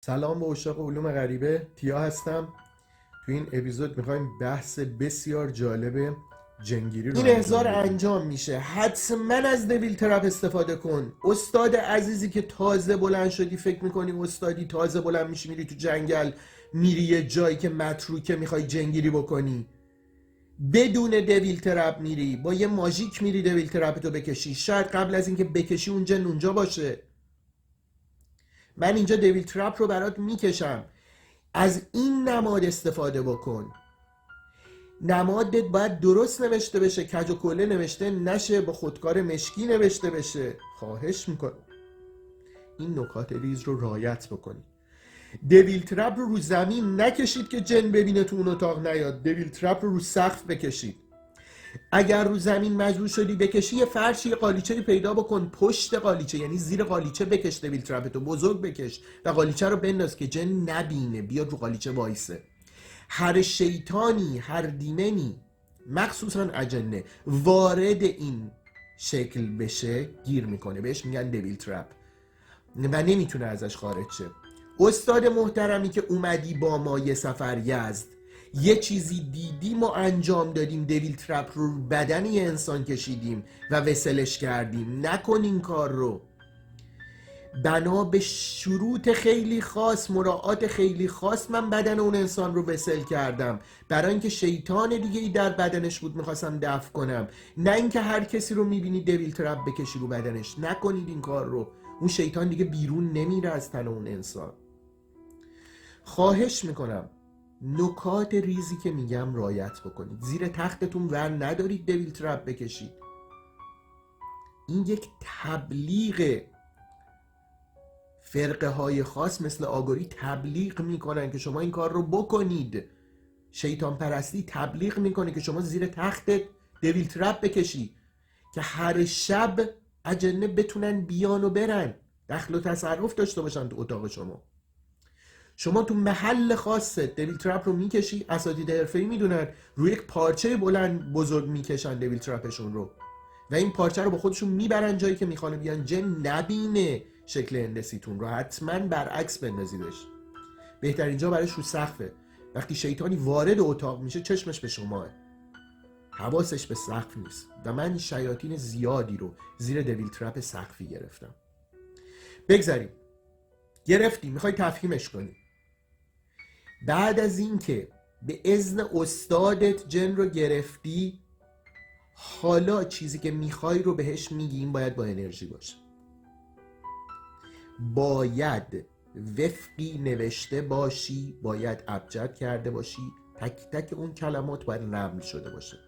سلام به اشاق علوم غریبه، تیا هستم. تو این اپیزود میخوایم بحث بسیار جالب جنگیری رو این انجام احضار بدیم. انجام میشه، حتما از دویل ترپ استفاده کن. استاد عزیزی که تازه بلند شدی، فکر میکنی استادی، تازه بلند میشی میری تو جنگل، میری یه جایی که متروکه میخوای جنگیری بکنی، بدون دویل ترپ میری، با یه ماژیک میری دویل ترپتو بکشی. شاید قبل از اینکه بکشی اون جن اونجا باشه. من اینجا دویل ترپ رو برات میکشم، از این نماد استفاده بکن. نمادت باید درست نوشته بشه، کج و کله نوشته نشه، با خودکار مشکی نوشته بشه. خواهش میکنم این نکات ریز رو رعایت بکنی. دویل ترپ رو زمین نکشید که جن ببینه تو اون اتاق نیاد. دویل ترپ رو سقف بکشید. اگر رو زمین مجبور شدی بکشی، یه فرش، یه قالیچه پیدا بکن پشت قالیچه، یعنی زیر قالیچه بکش دویل ترپتو، بزرگ بکش و قالیچه رو بنداز که جن نبینه، بیاد رو قالیچه وایسه. هر شیطانی، هر دیمنی، مخصوصا اجنه، وارد این شکل بشه گیر میکنه، بهش میگن دویل ترپ و نمیتونه ازش خارج شه. استاد محترمی که اومدی با ما یه سفر یزد، یه چیزی دیدیم و انجام دادیم، دویل ترپ رو بدن یه انسان کشیدیم و وصلش کردیم. نکن این کار رو. بنا به شروط خیلی خاص، مراعات خیلی خاص، من بدن اون انسان رو وصل کردم، برای اینکه شیطان دیگه ای در بدنش بود میخواستم دفع کنم. نه اینکه هر کسی رو میبینی دویل ترپ بکشی رو بدنش. نکنید این کار رو. اون شیطان دیگه بیرون نمیره از تن اون انسان. خواهش میکنم نکات ریزی که میگم رعایت بکنید. زیر تختتون ور ندارید دویل ترپ بکشید. این یک تبلیغ. فرقه های خاص مثل آگوری تبلیغ میکنن که شما این کار رو بکنید. شیطان پرستی تبلیغ میکنه که شما زیر تختت دویل ترپ بکشی که هر شب اجنه بتونن بیان و برن، دخل و تصرف داشته باشن تو اتاق شما. شما تو محل خاصت دویل ترپ رو میکشی، اساتید حرفه‌ای میدونن روی یک پارچه بلند بزرگ میکشن دویل ترپشون رو و این پارچه رو با خودشون میبرن جایی که میخوان بیان، جن نبینه شکل هندسیتون رو. حتما برعکس بندازیدش. بهترین جا برایش رو سقفه. وقتی شیطانی وارد اتاق میشه چشمش به شماه، حواسش به سقف نیست. و من شیاطین زیادی رو زیر دویل ترپ سقفی گرفتم. بگذاریم. گرفتی، میخوای تفهیمش کنی. بعد از این که به اذن استادت جن رو گرفتی، حالا چیزی که میخوای رو بهش میگی. این باید با انرژی باشه، باید وفقی نوشته باشی، باید ابجد کرده باشی، تک تک اون کلمات باید رمل شده باشه.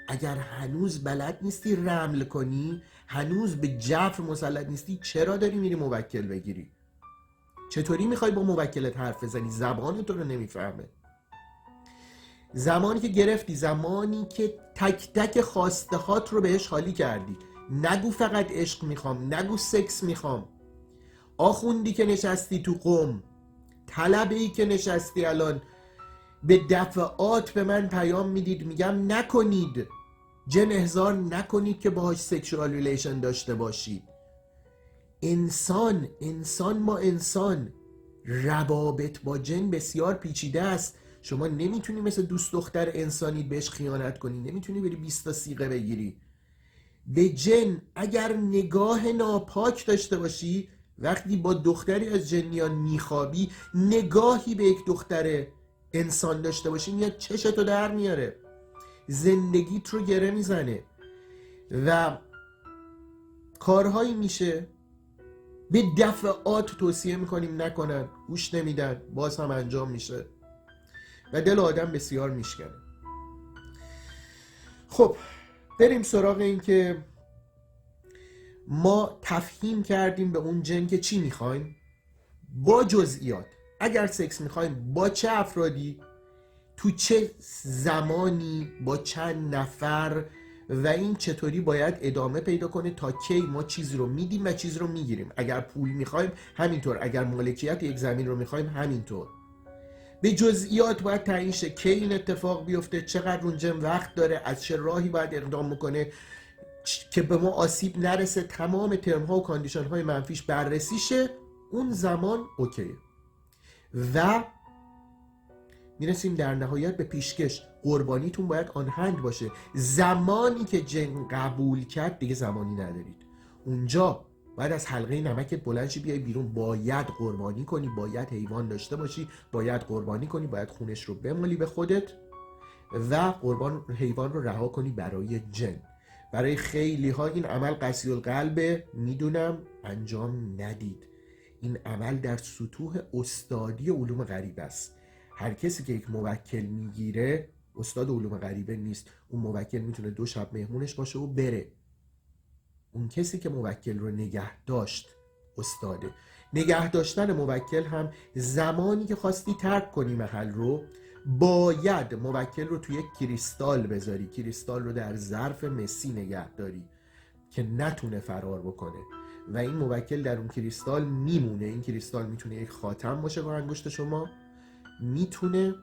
اگر هنوز بلد نیستی رمل کنی، هنوز به جفر مسلط نیستی، چرا داری میری موکل بگیری؟ چطوری میخوای با موکلت حرف بزنی؟ زبان تو رو نمیفهمه. زمانی که گرفتی، زمانی که تک تک خواسته هات رو بهش خالی کردی، نگو فقط عشق میخوام، نگو سکس میخوام. آخوندی که نشستی تو قم، طلبه‌ای که نشستی الان، به دفعات به من پیام میدید، میگم نکنید، جن احضار نکنید که باهاش سکشوال ریلیشن داشته باشید. انسان ما انسان، روابط با جن بسیار پیچیده است. شما نمیتونی مثل دوست دختر انسانی بهش خیانت کنی، نمیتونی بری 20 تا سیغه بگیری. به جن اگر نگاه ناپاک داشته باشی، وقتی با دختری از جنیان میخوابی، نگاهی به یک دختر انسان داشته باشی، میاد چشتو در میاره، زندگیت رو گره میزنه و کارهایی میشه به دفعات توصیه میکنیم نکنن، گوش نمیدن، باز هم انجام میشه و دل آدم بسیار میشکنه. خب بریم سراغ این که ما تفهیم کردیم به اون جن که چی میخوایم با جزئیات. اگر سکس میخوایم با چه افرادی، تو چه زمانی، با چند نفر و این چطوری باید ادامه پیدا کنه تا کی ما چیزی رو میدیم و چیزی رو میگیریم. اگر پول میخوایم همینطور، اگر مالکیت یک زمین رو میخوایم همینطور. به جزئیات باید تعیین شه کی این اتفاق بیفته، چقدر اون جن وقت داره، از چه راهی باید اقدام میکنه که به ما آسیب نرسه، تمام ترم ها و کاندیشن های منفیش بررسی شه. اون زمان اوکیه. و میرسیم در نهایت به پیشکش. قربانیتون باید آن هند باشه. زمانی که جن قبول کرد دیگه زمانی ندارید. اونجا باید از حلقه نمکت بلند شی بیای بیرون. باید قربانی کنی، باید حیوان داشته باشی، باید قربانی کنی، باید خونش رو بمالی به خودت و حیوان رو رها کنی برای جن. برای خیلی ها این عمل قسی القلبه، میدونم، انجام ندید. این عمل در سطوح استادی علوم غریبه است. هر کسی که یک موکل میگیره استاد علوم غریبه نیست. اون موکل میتونه 2 شب مهمونش باشه و بره. اون کسی که موکل رو نگه داشت استاده. نگه داشتن موکل هم زمانی که خواستی ترک کنی محل رو، باید موکل رو توی یک کریستال بذاری. کریستال رو در ظرف مسی نگه داری که نتونه فرار بکنه و این موکل در اون کریستال میمونه. این کریستال میتونه یک خاتم باشه با انگشت شما، میتونه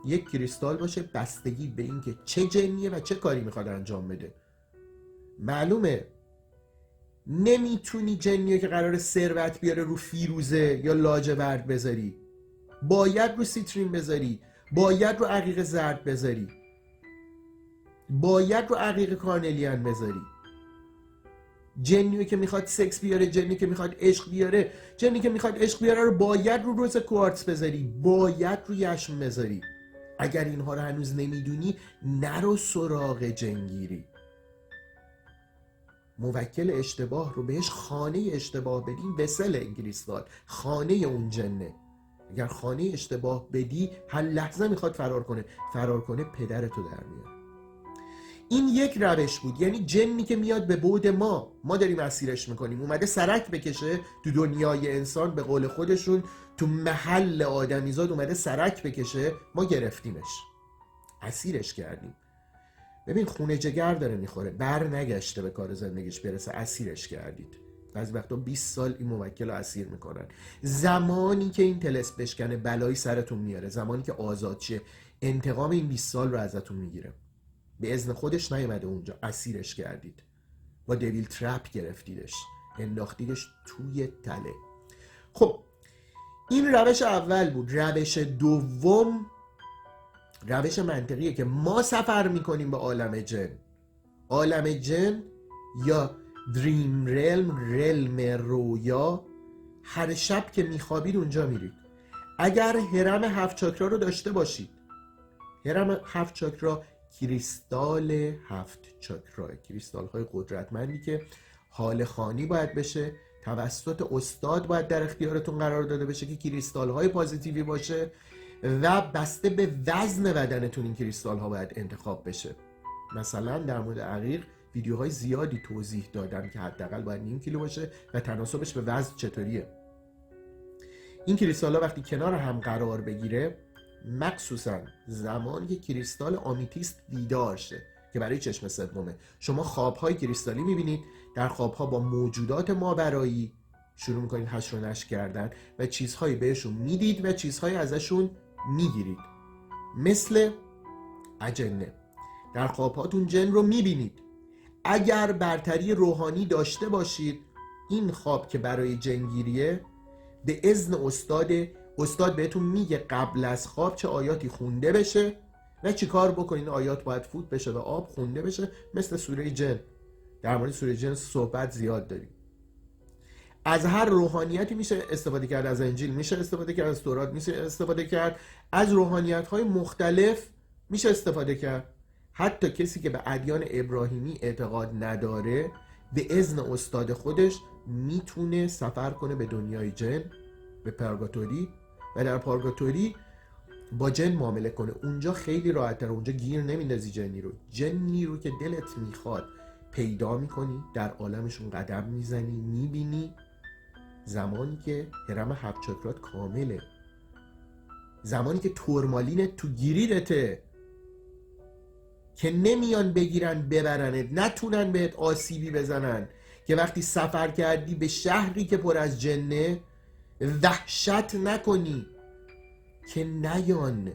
یک کریستال باشه، بستگی به اینکه چه جنیه و چه کاری میخواد انجام بده. معلومه نمیتونی جنیه که قرار ثروت بیاره رو فیروزه یا لاجورد بذاری، باید رو سیترین بذاری، باید رو عقیق زرد بذاری، باید رو عقیق کارنلیان بذاری. جنیو که میخواد سکس بیاره، جنی که میخواد عشق بیاره، جنی که میخواد عشق بیاره رو باید رو روز کوارتز بذاری، باید رو یشم بذاری. اگر اینها رو هنوز نمیدونی نرو سراغ جنگیری. موکل اشتباه رو بهش خانه اشتباه بدین، وسل این کریستال خانه اون جنه. اگر خانه اشتباه بدی هر لحظه میخواد فرار کنه پدرتو در میاره. این یک روش بود. یعنی جنی که میاد به بعد ما داریم اسیرش میکنیم، اومده سرک بکشه تو دنیای انسان، به قول خودشون تو محل آدمیزاد اومده سرک بکشه، ما گرفتیمش، اسیرش کردیم. ببین خونه جگر داره میخوره، بر نگشته به کار زندگیش برسه، اسیرش کردید. بعضی وقتا 20 سال این موکل رو اسیر میکنن. زمانی که این طلسم بشکنه بلایی سرتون میاره، زمانی که آزاد شه انتقام این 20 سال رو ازتون میگیره. به اذن خودش نیومده اونجا، اسیرش کردید، با دیویل ترپ گرفتیدش، انداختیدش توی تله. خب این روش اول بود. روش دوم روش منطقیه که ما سفر میکنیم به عالم جن. عالم جن یا دریم رلم رویا، هر شب که میخوابید اونجا میرید. اگر هرم 7 چاکرا رو داشته باشید، هرم 7 چاکرا کریستال 7 چاکرا، کریستال های قدرتمندی که حال خانی باید بشه، توسط استاد باید در اختیارتون قرار داده بشه که کریستال های پازیتیوی باشه و بسته به وزن بدنتون این کریستال ها باید انتخاب بشه. مثلا در مورد عقیق ویدیوهای زیادی توضیح دادم که حداقل باید 0.5 کیلو باشه و تناسبش به وزن چطوریه. این کریستال ها وقتی کنار هم قرار بگیره، مخصوصا زمانی که کریستال آمیتیست بیدار شه که برای چشم سومه، شما خوابهای کریستالی میبینید. در خوابها با موجودات ماورایی شروع میکنید حشر و نشر کردن و چیزهایی بهشون میدید و چیزهایی ازشون میگیرید، مثل اجنه. در خوابهاتون جن رو میبینید. اگر برتری روحانی داشته باشید، این خواب که برای جنگیریه، به اذن استاد بهتون میگه قبل از خواب چه آیاتی خونده بشه و چی کار بکنین. آیات باید فوت بشه و آب خونده بشه، مثل سوره جن. در مورد سوره جن صحبت زیاد داریم. از هر روحانیتی میشه استفاده کرد، از انجیل میشه استفاده کرد، از تورات میشه استفاده کرد، از روحانیت های مختلف میشه استفاده کرد. حتی کسی که به ادیان ابراهیمی اعتقاد نداره، به اذن استاد خودش میتونه سفر کنه به دنیای جن، به پرگاتوری، و در پرگاتوری با جن معامله کنه. اونجا خیلی راحت‌تره، اونجا گیر نمیندازی جنی رو که دلت میخواد پیدا میکنی، در عالمشون قدم میزنی، میبینی. زمانی که هرم 7 چاکرات کامله، زمانی که تورمالینت تو گیریدته که نمیان بگیرن ببرنت، نتونن بهت آسیبی بزنن، که وقتی سفر کردی به شهری که پر از جنه وحشت نکنی که نیان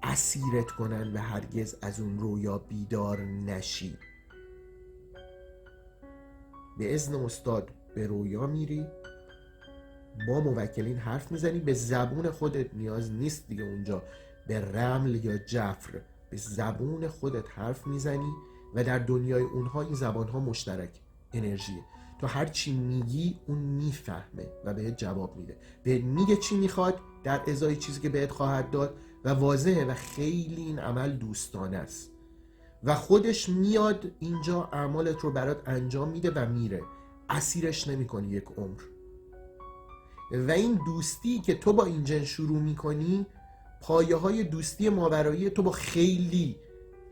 اسیرت کنن و هرگز از اون رویا بیدار نشی. به اذن استاد به رویا میری با موکلین حرف میزنی، به زبون خودت نیاز نیست دیگه اونجا به رمل یا جفر، به زبون خودت حرف میزنی و در دنیای اونها این زبانها مشترک انرژیه. تو هر چی میگی اون میفهمه و بهت جواب میده، بهت میگه چی میخواد در ازای چیزی که بهت خواهد داد و واضحه و خیلی این عمل دوستانه است و خودش میاد اینجا اعمالت رو برات انجام میده و میره، اسیرش نمیکنی یک عمر. و این دوستی که تو با این جن شروع میکنی پایه های دوستی ماورایی تو با خیلی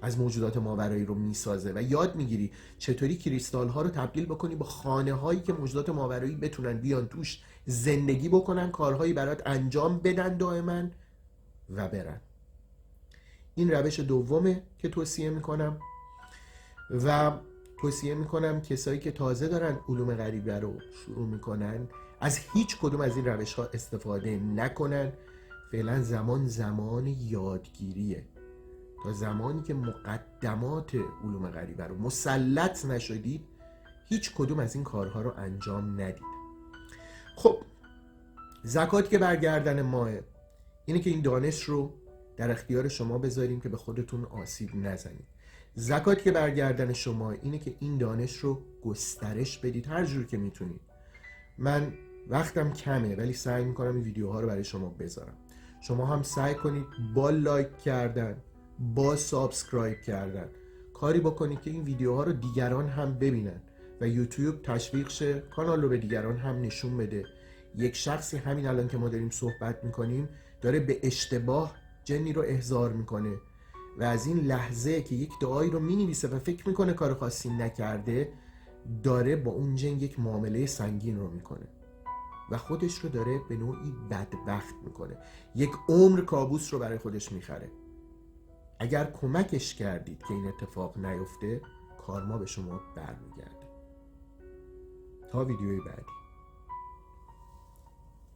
از موجودات ماورایی رو میسازه و یاد میگیری چطوری کریستال ها رو تبدیل بکنی با خانه هایی که موجودات ماورایی بتونن بیان توش زندگی بکنن، کارهایی برات انجام بدن دائما و برن. این روش دومه که توصیه میکنم و توصیه میکنم کسایی که تازه دارن علوم غریبه رو شروع میکنن از هیچ کدوم از این روش ها استفاده نکنن. فعلا زمان یادگیریه، تا زمانی که مقدمات علوم غریبه رو مسلط نشدید هیچ کدوم از این کارها رو انجام ندید. خب زکات که برگردن ماه اینه که این دانش رو در اختیار شما بذاریم که به خودتون آسیب نزنید. زکات که برگردن شما اینه که این دانش رو گسترش بدید هر جور که میتونید. من وقتم کمه ولی سعی میکنم این ویدیوها رو برای شما بذارم. شما هم سعی کنید با لایک کردن، با سابسکرایب کردن کاری بکنید که این ویدیوها رو دیگران هم ببینن و یوتیوب تشویق شه کانال رو به دیگران هم نشون بده. یک شخصی همین الان که ما داریم صحبت میکنیم داره به اشتباه جنی رو احضار میکنه و از این لحظه که یک دعایی رو مینویسه و فکر میکنه کار خاصی نکرده داره با اون جن یک معامله سنگین رو میکنه و خودش رو داره به نوعی بدبخت میکنه، یک عمر کابوس رو برای خودش میخره. اگر کمکش کردید که این اتفاق نیفته کارما به شما برمیگرده. تا ویدیوی بعدی.